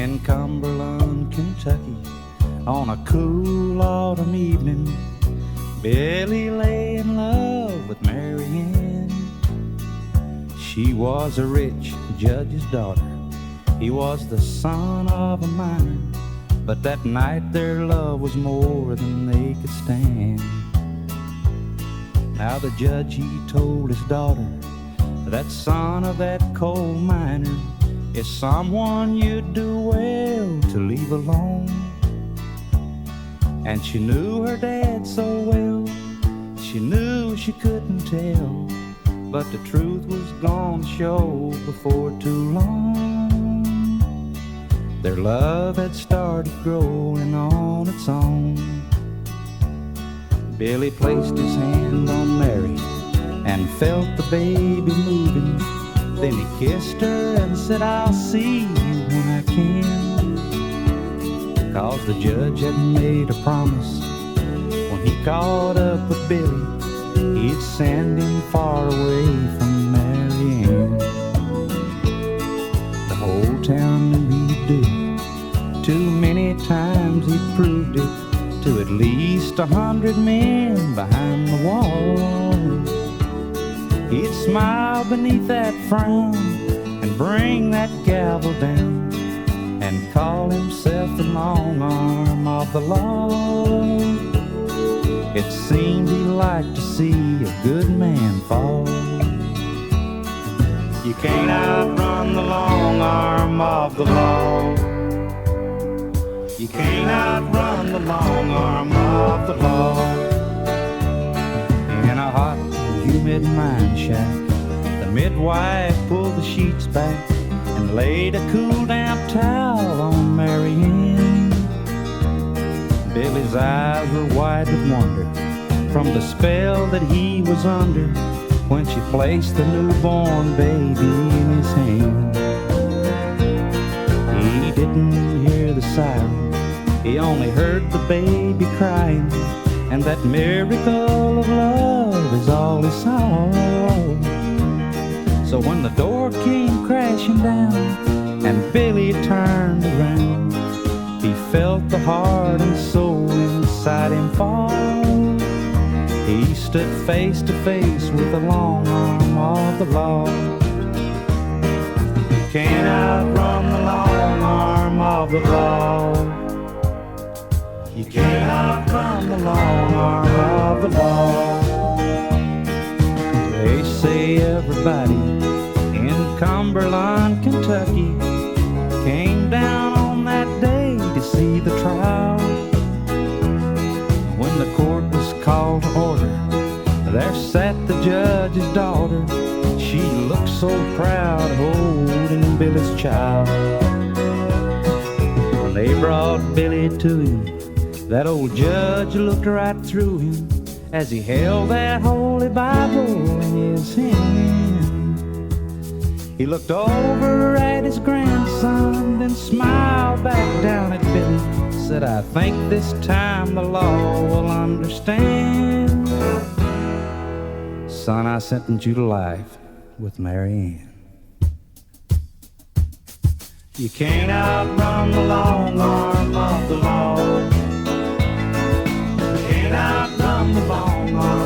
In Cumberland, Kentucky, on a cool autumn evening, Billy lay in love with Mary Ann. She was a rich judge's daughter. He was the son of a miner, but that night their love was more than they could stand. Now the judge, he told his daughter, that son of that coal miner is someone you'd do well to leave alone. And she knew her dad so well, she knew she couldn't tell, but the truth was gonna show before too long. Their love had started growing on its own. Billy placed his hand on Mary and felt the baby moving. Then he kissed her and said, I'll see you when I can. 'Cause the judge had made a promise. When he caught up with Billy, he'd send him far away from Mary Ann. The whole town knew he'd do it. Too many times he proved it to at least 100 men behind the wall. He'd smile beneath that frown and bring that gavel down and call himself the long arm of the law. It seemed he liked to see a good man fall. You can't outrun the long arm of the law. You can't outrun the long arm of the law. In a hot, humid mine shack, the midwife pulled the sheets back and laid a cool damp towel on Mary Ann. Billy's eyes were wide with wonder from the spell that he was under when she placed the newborn baby in his hand. He didn't hear the siren, he only heard the baby crying, and that miracle of love is all he saw. So when the door came crashing down and Billy turned around, he felt the heart and soul inside him fall. He stood face to face with the long arm of the law. You can't outrun the long arm of the law. You can't outrun the long arm of the law. They say everybody in Cumberland, Kentucky came down on that day to see the trial. When the court was called to order, there sat the judge's daughter. She looked so proud holding Billy's child. When they brought Billy to him, that old judge looked right through him as he held that holy Bible in his hand. He looked over at his grandson, then smiled back down at Billy, said, I think this time the law will understand. Son, I sentence you to life with Mary Ann. You can't outrun the long arm of the law. You can't outrun the long arm